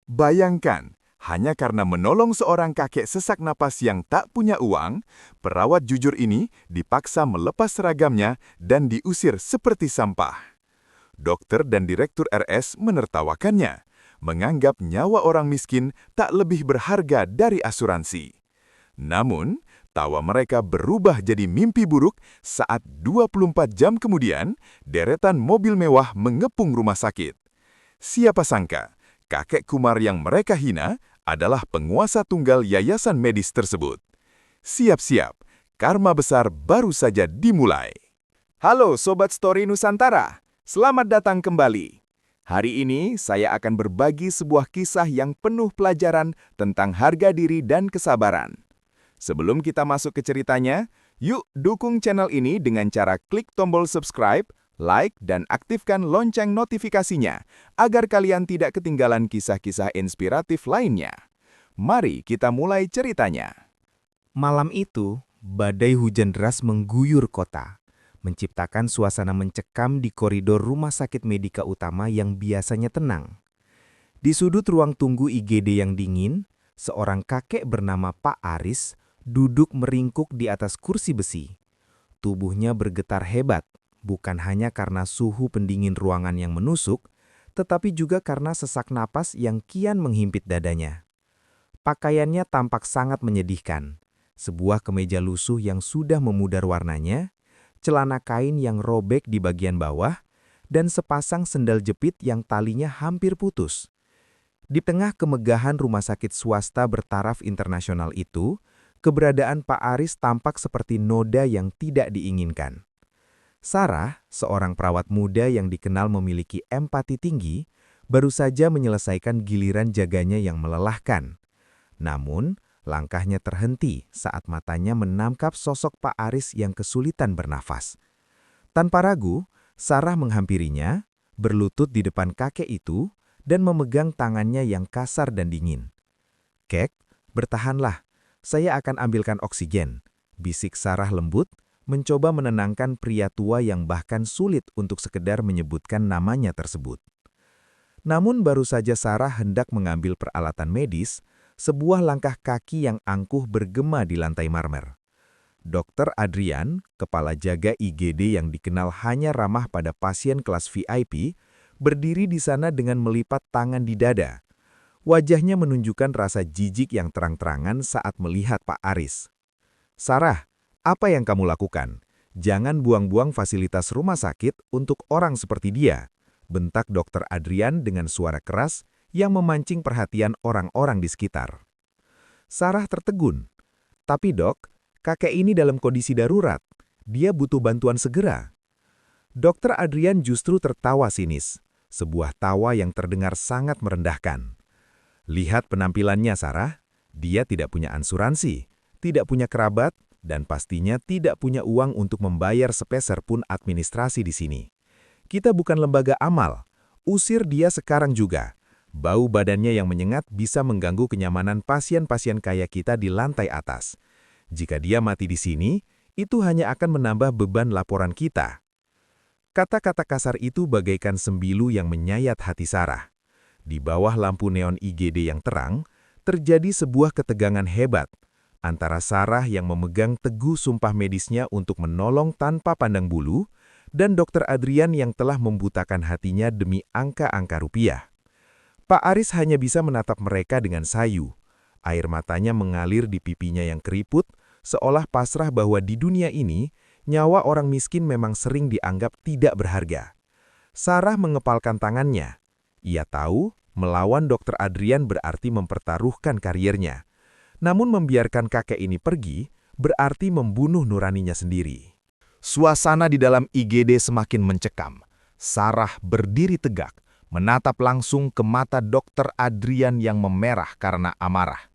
Bayangkan, hanya karena menolong seorang kakek sesak napas yang tak punya uang, perawat jujur ini dipaksa melepas seragamnya dan diusir seperti sampah. Dokter dan direktur RS menertawakannya, menganggap nyawa orang miskin tak lebih berharga dari asuransi. Namun, tawa mereka berubah jadi mimpi buruk saat 24 jam kemudian, deretan mobil mewah mengepung rumah sakit. Siapa sangka, kakek Kumar yang mereka hina adalah penguasa tunggal yayasan medis tersebut. Siap-siap, karma besar baru saja dimulai. Halo Sobat Story Nusantara, selamat datang kembali. Hari ini saya akan berbagi sebuah kisah yang penuh pelajaran tentang harga diri dan kesabaran. Sebelum kita masuk ke ceritanya, yuk dukung channel ini dengan cara klik tombol subscribe, like, dan aktifkan lonceng notifikasinya agar kalian tidak ketinggalan kisah-kisah inspiratif lainnya. Mari kita mulai ceritanya. Malam itu, badai hujan deras mengguyur kota, menciptakan suasana mencekam di koridor rumah sakit Medika Utama yang biasanya tenang. Di sudut ruang tunggu IGD yang dingin, seorang kakek bernama Pak Aris duduk meringkuk di atas kursi besi. Tubuhnya bergetar hebat, bukan hanya karena suhu pendingin ruangan yang menusuk, tetapi juga karena sesak napas yang kian menghimpit dadanya. Pakaiannya tampak sangat menyedihkan. Sebuah kemeja lusuh yang sudah memudar warnanya, celana kain yang robek di bagian bawah, dan sepasang sendal jepit yang talinya hampir putus. Di tengah kemegahan rumah sakit swasta bertaraf internasional itu, keberadaan Pak Aris tampak seperti noda yang tidak diinginkan. Sarah, seorang perawat muda yang dikenal memiliki empati tinggi, baru saja menyelesaikan giliran jaganya yang melelahkan. Namun, langkahnya terhenti saat matanya menangkap sosok Pak Aris yang kesulitan bernafas. Tanpa ragu, Sarah menghampirinya, berlutut di depan kakek itu, dan memegang tangannya yang kasar dan dingin. "Kek, bertahanlah, saya akan ambilkan oksigen," bisik Sarah lembut, mencoba menenangkan pria tua yang bahkan sulit untuk sekedar menyebutkan namanya tersebut. Namun baru saja Sarah hendak mengambil peralatan medis, sebuah langkah kaki yang angkuh bergema di lantai marmer. Dokter Adrian, kepala jaga IGD yang dikenal hanya ramah pada pasien kelas VIP, berdiri di sana dengan melipat tangan di dada. Wajahnya menunjukkan rasa jijik yang terang-terangan saat melihat Pak Aris. "Sarah, apa yang kamu lakukan? Jangan buang-buang fasilitas rumah sakit untuk orang seperti dia," bentak Dokter Adrian dengan suara keras yang memancing perhatian orang-orang di sekitar. Sarah tertegun. "Tapi dok, kakek ini dalam kondisi darurat. Dia butuh bantuan segera." Dokter Adrian justru tertawa sinis, sebuah tawa yang terdengar sangat merendahkan. "Lihat penampilannya, Sarah. Dia tidak punya asuransi, tidak punya kerabat, dan pastinya tidak punya uang untuk membayar sepeser pun administrasi di sini. Kita bukan lembaga amal. Usir dia sekarang juga. Bau badannya yang menyengat bisa mengganggu kenyamanan pasien-pasien kaya kita di lantai atas. Jika dia mati di sini, itu hanya akan menambah beban laporan kita." Kata-kata kasar itu bagaikan sembilu yang menyayat hati Sarah. Di bawah lampu neon IGD yang terang, terjadi sebuah ketegangan hebat antara Sarah yang memegang teguh sumpah medisnya untuk menolong tanpa pandang bulu, dan Dokter Adrian yang telah membutakan hatinya demi angka-angka rupiah. Pak Aris hanya bisa menatap mereka dengan sayu. Air matanya mengalir di pipinya yang keriput, seolah pasrah bahwa di dunia ini, nyawa orang miskin memang sering dianggap tidak berharga. Sarah mengepalkan tangannya. Ia tahu, melawan Dokter Adrian berarti mempertaruhkan kariernya. Namun membiarkan kakek ini pergi, berarti membunuh nuraninya sendiri. Suasana di dalam IGD semakin mencekam. Sarah berdiri tegak, menatap langsung ke mata Dokter Adrian yang memerah karena amarah.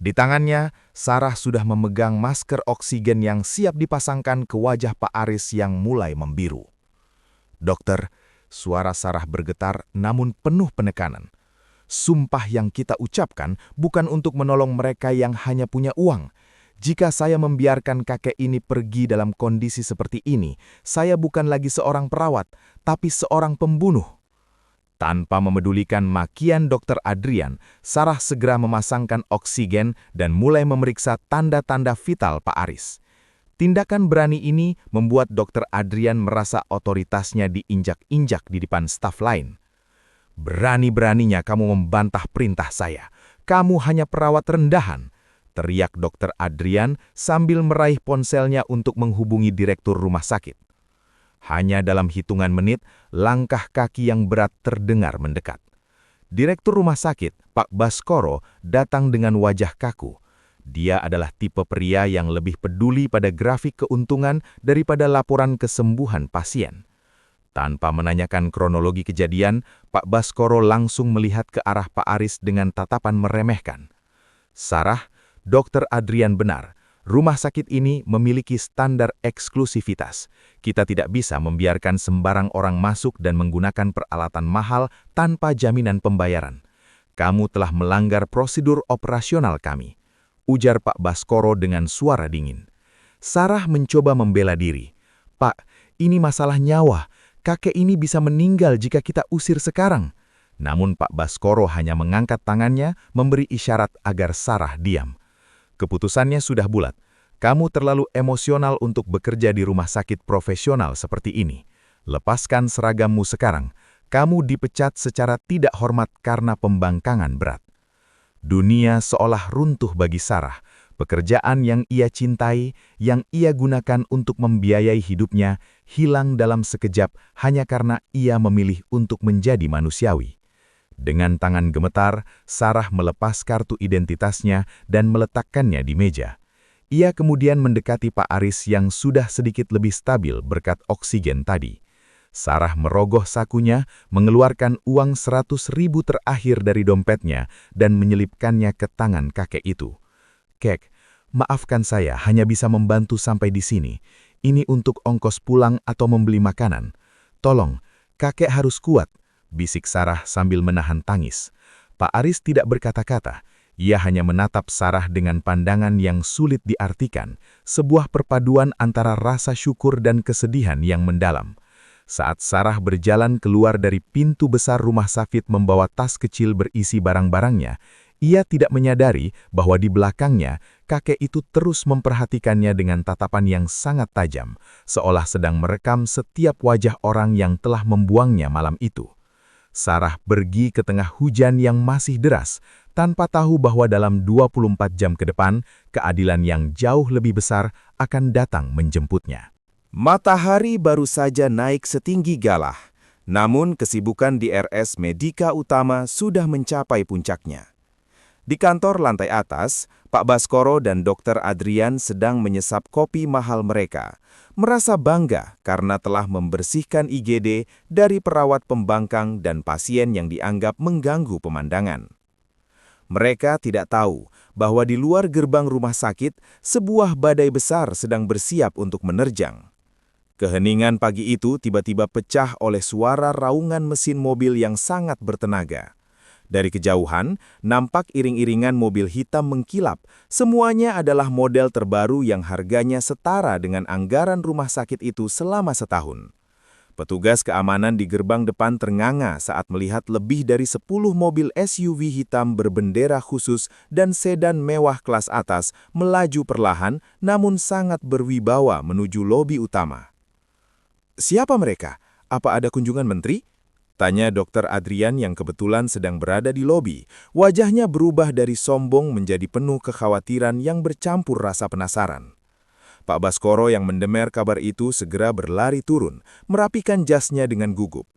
Di tangannya, Sarah sudah memegang masker oksigen yang siap dipasangkan ke wajah Pak Aris yang mulai membiru. "Dokter," suara Sarah bergetar namun penuh penekanan. "Sumpah yang kita ucapkan bukan untuk menolong mereka yang hanya punya uang. Jika saya membiarkan kakek ini pergi dalam kondisi seperti ini, saya bukan lagi seorang perawat, tapi seorang pembunuh." Tanpa memedulikan makian Dr. Adrian, Sarah segera memasangkan oksigen dan mulai memeriksa tanda-tanda vital Pak Aris. Tindakan berani ini membuat Dr. Adrian merasa otoritasnya diinjak-injak di depan staf lain. "Berani-beraninya kamu membantah perintah saya. Kamu hanya perawat rendahan," teriak Dr. Adrian sambil meraih ponselnya untuk menghubungi direktur rumah sakit. Hanya dalam hitungan menit, langkah kaki yang berat terdengar mendekat. Direktur rumah sakit, Pak Baskoro, datang dengan wajah kaku. Dia adalah tipe pria yang lebih peduli pada grafik keuntungan daripada laporan kesembuhan pasien. Tanpa menanyakan kronologi kejadian, Pak Baskoro langsung melihat ke arah Pak Aris dengan tatapan meremehkan. "Sarah, Dr. Adrian benar. Rumah sakit ini memiliki standar eksklusivitas. Kita tidak bisa membiarkan sembarang orang masuk dan menggunakan peralatan mahal tanpa jaminan pembayaran. Kamu telah melanggar prosedur operasional kami," ujar Pak Baskoro dengan suara dingin. Sarah mencoba membela diri. "Pak, ini masalah nyawa. Kakek ini bisa meninggal jika kita usir sekarang." Namun Pak Baskoro hanya mengangkat tangannya, memberi isyarat agar Sarah diam. Keputusannya sudah bulat. "Kamu terlalu emosional untuk bekerja di rumah sakit profesional seperti ini. Lepaskan seragammu sekarang. Kamu dipecat secara tidak hormat karena pembangkangan berat." Dunia seolah runtuh bagi Sarah. Pekerjaan yang ia cintai, yang ia gunakan untuk membiayai hidupnya, hilang dalam sekejap hanya karena ia memilih untuk menjadi manusiawi. Dengan tangan gemetar, Sarah melepas kartu identitasnya dan meletakkannya di meja. Ia kemudian mendekati Pak Aris yang sudah sedikit lebih stabil berkat oksigen tadi. Sarah merogoh sakunya, mengeluarkan uang 100.000 terakhir dari dompetnya dan menyelipkannya ke tangan kakek itu. "Kek, maafkan saya hanya bisa membantu sampai di sini. Ini untuk ongkos pulang atau membeli makanan. Tolong, kakek harus kuat," bisik Sarah sambil menahan tangis. Pak Aris tidak berkata-kata. Ia hanya menatap Sarah dengan pandangan yang sulit diartikan, sebuah perpaduan antara rasa syukur dan kesedihan yang mendalam. Saat Sarah berjalan keluar dari pintu besar rumah sakit membawa tas kecil berisi barang-barangnya, ia tidak menyadari bahwa di belakangnya, kakek itu terus memperhatikannya dengan tatapan yang sangat tajam, seolah sedang merekam setiap wajah orang yang telah membuangnya malam itu. Sarah pergi ke tengah hujan yang masih deras, tanpa tahu bahwa dalam 24 jam ke depan, keadilan yang jauh lebih besar akan datang menjemputnya. Matahari baru saja naik setinggi galah, namun kesibukan di RS Medika Utama sudah mencapai puncaknya. Di kantor lantai atas, Pak Baskoro dan Dr. Adrian sedang menyesap kopi mahal mereka, merasa bangga karena telah membersihkan IGD dari perawat pembangkang dan pasien yang dianggap mengganggu pemandangan. Mereka tidak tahu bahwa di luar gerbang rumah sakit, sebuah badai besar sedang bersiap untuk menerjang. Keheningan pagi itu tiba-tiba pecah oleh suara raungan mesin mobil yang sangat bertenaga. Dari kejauhan, nampak iring-iringan mobil hitam mengkilap. Semuanya adalah model terbaru yang harganya setara dengan anggaran rumah sakit itu selama setahun. Petugas keamanan di gerbang depan ternganga saat melihat lebih dari 10 mobil SUV hitam berbendera khusus dan sedan mewah kelas atas melaju perlahan namun sangat berwibawa menuju lobi utama. "Siapa mereka? Apa ada kunjungan menteri?" tanya Dr. Adrian yang kebetulan sedang berada di lobi. Wajahnya berubah dari sombong menjadi penuh kekhawatiran yang bercampur rasa penasaran. Pak Baskoro yang mendengar kabar itu segera berlari turun, merapikan jasnya dengan gugup.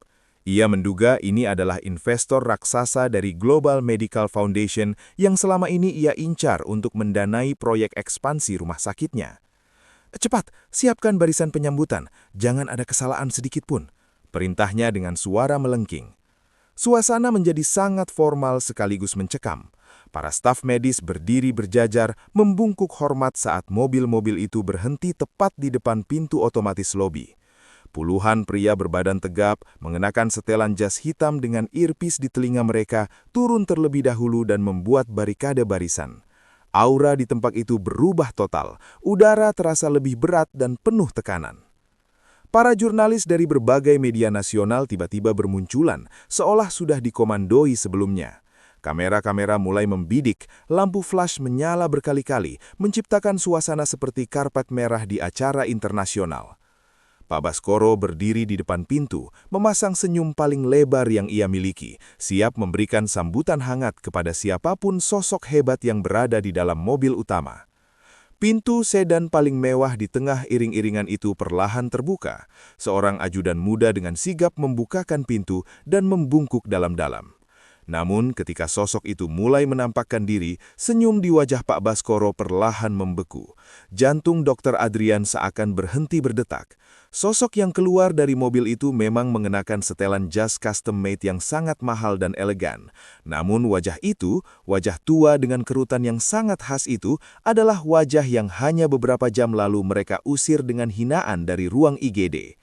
Ia menduga ini adalah investor raksasa dari Global Medical Foundation yang selama ini ia incar untuk mendanai proyek ekspansi rumah sakitnya. "Cepat, siapkan barisan penyambutan. Jangan ada kesalahan sedikit pun," perintahnya dengan suara melengking. Suasana menjadi sangat formal sekaligus mencekam. Para staf medis berdiri berjajar, membungkuk hormat saat mobil-mobil itu berhenti tepat di depan pintu otomatis lobi. Puluhan pria berbadan tegap, mengenakan setelan jas hitam dengan earpiece di telinga mereka, turun terlebih dahulu dan membuat barikade barisan. Aura di tempat itu berubah total, udara terasa lebih berat dan penuh tekanan. Para jurnalis dari berbagai media nasional tiba-tiba bermunculan, seolah sudah dikomandoi sebelumnya. Kamera-kamera mulai membidik, lampu flash menyala berkali-kali, menciptakan suasana seperti karpet merah di acara internasional. Pak Baskoro berdiri di depan pintu, memasang senyum paling lebar yang ia miliki, siap memberikan sambutan hangat kepada siapapun sosok hebat yang berada di dalam mobil utama. Pintu sedan paling mewah di tengah iring-iringan itu perlahan terbuka. Seorang ajudan muda dengan sigap membukakan pintu dan membungkuk dalam-dalam. Namun ketika sosok itu mulai menampakkan diri, senyum di wajah Pak Baskoro perlahan membeku. Jantung Dr. Adrian seakan berhenti berdetak. Sosok yang keluar dari mobil itu memang mengenakan setelan jas custom made yang sangat mahal dan elegan. Namun wajah itu, wajah tua dengan kerutan yang sangat khas itu, adalah wajah yang hanya beberapa jam lalu mereka usir dengan hinaan dari ruang IGD.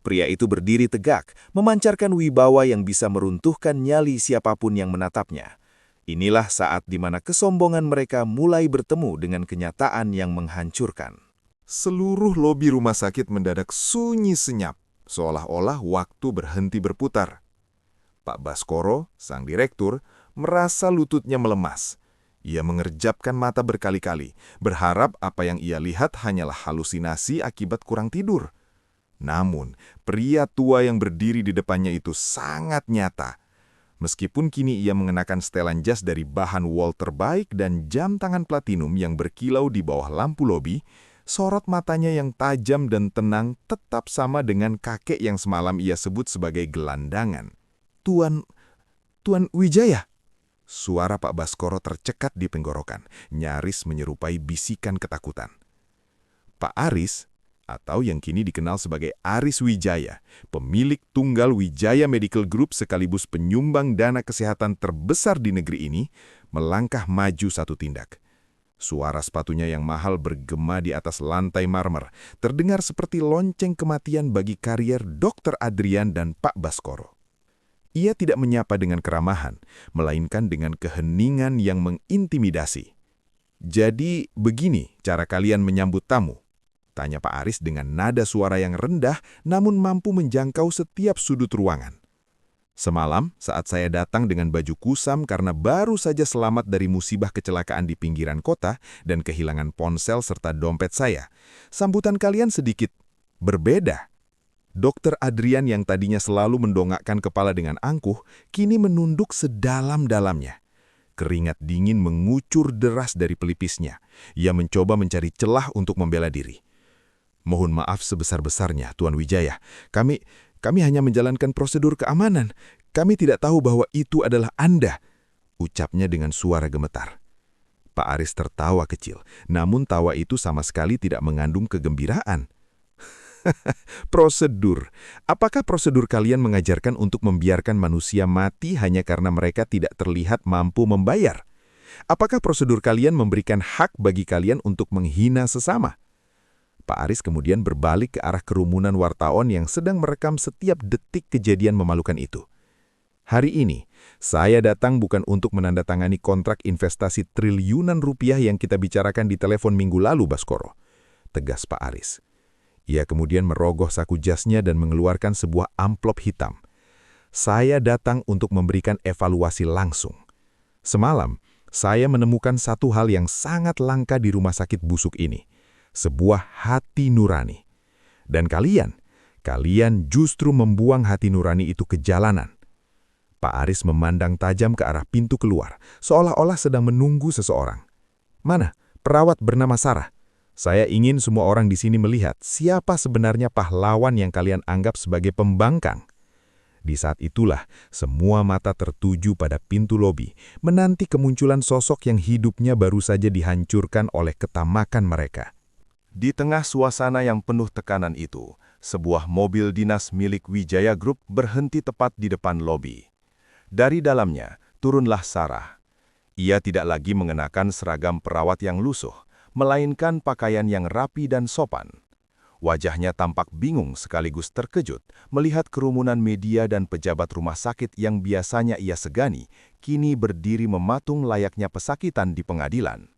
Pria itu berdiri tegak, memancarkan wibawa yang bisa meruntuhkan nyali siapapun yang menatapnya. Inilah saat di mana kesombongan mereka mulai bertemu dengan kenyataan yang menghancurkan. Seluruh lobi rumah sakit mendadak sunyi senyap, seolah-olah waktu berhenti berputar. Pak Baskoro, sang direktur, merasa lututnya melemas. Ia mengerjapkan mata berkali-kali, berharap apa yang ia lihat hanyalah halusinasi akibat kurang tidur. Namun, pria tua yang berdiri di depannya itu sangat nyata. Meskipun kini ia mengenakan setelan jas dari bahan wol terbaik dan jam tangan platinum yang berkilau di bawah lampu lobi, sorot matanya yang tajam dan tenang tetap sama dengan kakek yang semalam ia sebut sebagai gelandangan. Tuan Wijaya? Suara Pak Baskoro tercekat di tenggorokan, nyaris menyerupai bisikan ketakutan. Pak Aris, atau yang kini dikenal sebagai Aris Wijaya, pemilik tunggal Wijaya Medical Group sekaligus penyumbang dana kesehatan terbesar di negeri ini, melangkah maju satu tindak. Suara sepatunya yang mahal bergema di atas lantai marmer, terdengar seperti lonceng kematian bagi karier Dr. Adrian dan Pak Baskoro. Ia tidak menyapa dengan keramahan, melainkan dengan keheningan yang mengintimidasi. "Jadi begini cara kalian menyambut tamu?" tanya Pak Aris dengan nada suara yang rendah namun mampu menjangkau setiap sudut ruangan. "Semalam saat saya datang dengan baju kusam karena baru saja selamat dari musibah kecelakaan di pinggiran kota dan kehilangan ponsel serta dompet saya, sambutan kalian sedikit berbeda." Dr. Adrian yang tadinya selalu mendongakkan kepala dengan angkuh, kini menunduk sedalam-dalamnya. Keringat dingin mengucur deras dari pelipisnya. Ia mencoba mencari celah untuk membela diri. "Mohon maaf sebesar-besarnya, Tuan Wijaya. Kami hanya menjalankan prosedur keamanan. Kami tidak tahu bahwa itu adalah Anda," ucapnya dengan suara gemetar. Pak Aris tertawa kecil, namun tawa itu sama sekali tidak mengandung kegembiraan. "Prosedur? Apakah prosedur kalian mengajarkan untuk membiarkan manusia mati hanya karena mereka tidak terlihat mampu membayar? Apakah prosedur kalian memberikan hak bagi kalian untuk menghina sesama?" Pak Aris kemudian berbalik ke arah kerumunan wartawan yang sedang merekam setiap detik kejadian memalukan itu. "Hari ini, saya datang bukan untuk menandatangani kontrak investasi triliunan rupiah yang kita bicarakan di telepon minggu lalu, Baskoro," tegas Pak Aris. Ia kemudian merogoh saku jasnya dan mengeluarkan sebuah amplop hitam. "Saya datang untuk memberikan evaluasi langsung. Semalam, saya menemukan satu hal yang sangat langka di rumah sakit busuk ini. Sebuah hati nurani. Dan kalian justru membuang hati nurani itu ke jalanan." Pak Aris memandang tajam ke arah pintu keluar, seolah-olah sedang menunggu seseorang. "Mana? Perawat bernama Sarah. Saya ingin semua orang di sini melihat siapa sebenarnya pahlawan yang kalian anggap sebagai pembangkang." Di saat itulah, semua mata tertuju pada pintu lobi, menanti kemunculan sosok yang hidupnya baru saja dihancurkan oleh ketamakan mereka. Di tengah suasana yang penuh tekanan itu, sebuah mobil dinas milik Wijaya Group berhenti tepat di depan lobi. Dari dalamnya, turunlah Sarah. Ia tidak lagi mengenakan seragam perawat yang lusuh, melainkan pakaian yang rapi dan sopan. Wajahnya tampak bingung sekaligus terkejut melihat kerumunan media dan pejabat rumah sakit yang biasanya ia segani, kini berdiri mematung layaknya pesakitan di pengadilan.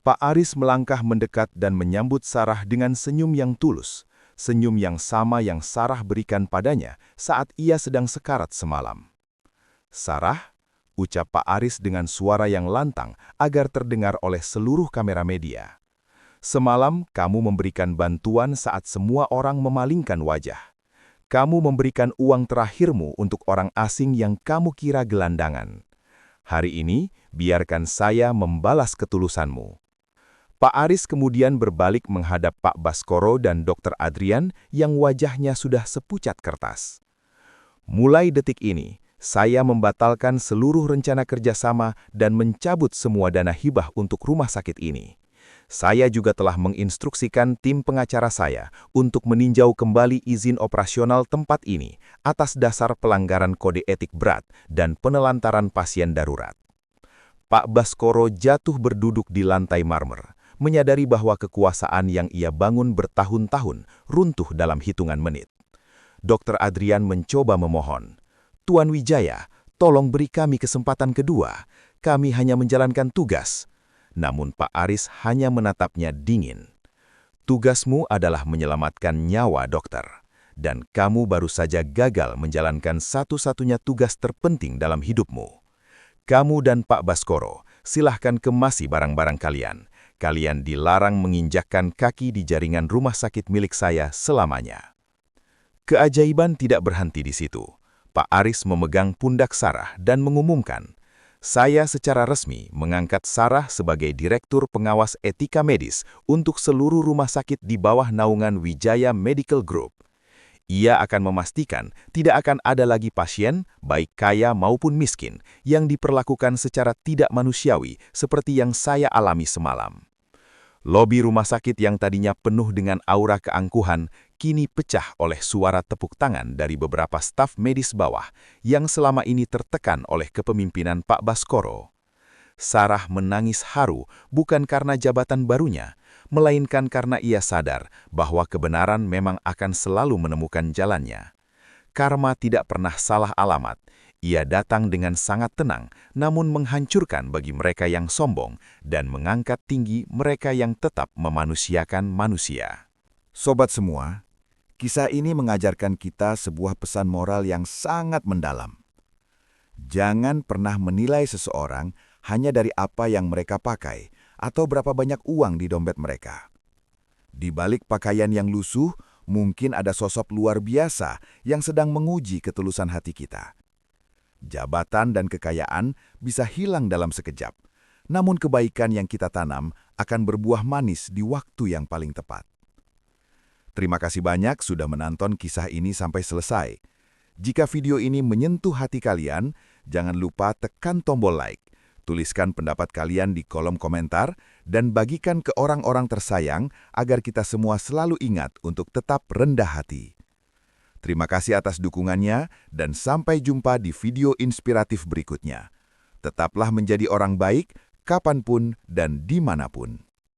Pak Aris melangkah mendekat dan menyambut Sarah dengan senyum yang tulus, senyum yang sama yang Sarah berikan padanya saat ia sedang sekarat semalam. "Sarah," ucap Pak Aris dengan suara yang lantang agar terdengar oleh seluruh kamera media. "Semalam kamu memberikan bantuan saat semua orang memalingkan wajah. Kamu memberikan uang terakhirmu untuk orang asing yang kamu kira gelandangan. Hari ini, biarkan saya membalas ketulusanmu." Pak Aris kemudian berbalik menghadap Pak Baskoro dan Dr. Adrian yang wajahnya sudah sepucat kertas. "Mulai detik ini, saya membatalkan seluruh rencana kerjasama dan mencabut semua dana hibah untuk rumah sakit ini. Saya juga telah menginstruksikan tim pengacara saya untuk meninjau kembali izin operasional tempat ini atas dasar pelanggaran kode etik berat dan penelantaran pasien darurat." Pak Baskoro jatuh berduduk di lantai marmer, menyadari bahwa kekuasaan yang ia bangun bertahun-tahun runtuh dalam hitungan menit. Dr. Adrian mencoba memohon, "Tuan Wijaya, tolong beri kami kesempatan kedua. Kami hanya menjalankan tugas." Namun Pak Aris hanya menatapnya dingin. "Tugasmu adalah menyelamatkan nyawa, dokter. Dan kamu baru saja gagal menjalankan satu-satunya tugas terpenting dalam hidupmu. Kamu dan Pak Baskoro, silahkan kemasi barang-barang kalian. Kalian dilarang menginjakkan kaki di jaringan rumah sakit milik saya selamanya." Keajaiban tidak berhenti di situ. Pak Aris memegang pundak Sarah dan mengumumkan, "Saya secara resmi mengangkat Sarah sebagai Direktur Pengawas Etika Medis untuk seluruh rumah sakit di bawah naungan Wijaya Medical Group. Ia akan memastikan tidak akan ada lagi pasien, baik kaya maupun miskin, yang diperlakukan secara tidak manusiawi seperti yang saya alami semalam." Lobi rumah sakit yang tadinya penuh dengan aura keangkuhan, kini pecah oleh suara tepuk tangan dari beberapa staf medis bawah yang selama ini tertekan oleh kepemimpinan Pak Baskoro. Sarah menangis haru bukan karena jabatan barunya, melainkan karena ia sadar bahwa kebenaran memang akan selalu menemukan jalannya. Karma tidak pernah salah alamat. Ia datang dengan sangat tenang, namun menghancurkan bagi mereka yang sombong dan mengangkat tinggi mereka yang tetap memanusiakan manusia. Sobat semua, kisah ini mengajarkan kita sebuah pesan moral yang sangat mendalam. Jangan pernah menilai seseorang hanya dari apa yang mereka pakai atau berapa banyak uang di dompet mereka. Di balik pakaian yang lusuh, mungkin ada sosok luar biasa yang sedang menguji ketulusan hati kita. Jabatan dan kekayaan bisa hilang dalam sekejap, namun kebaikan yang kita tanam akan berbuah manis di waktu yang paling tepat. Terima kasih banyak sudah menonton kisah ini sampai selesai. Jika video ini menyentuh hati kalian, jangan lupa tekan tombol like, tuliskan pendapat kalian di kolom komentar, dan bagikan ke orang-orang tersayang agar kita semua selalu ingat untuk tetap rendah hati. Terima kasih atas dukungannya dan sampai jumpa di video inspiratif berikutnya. Tetaplah menjadi orang baik, kapanpun dan dimanapun.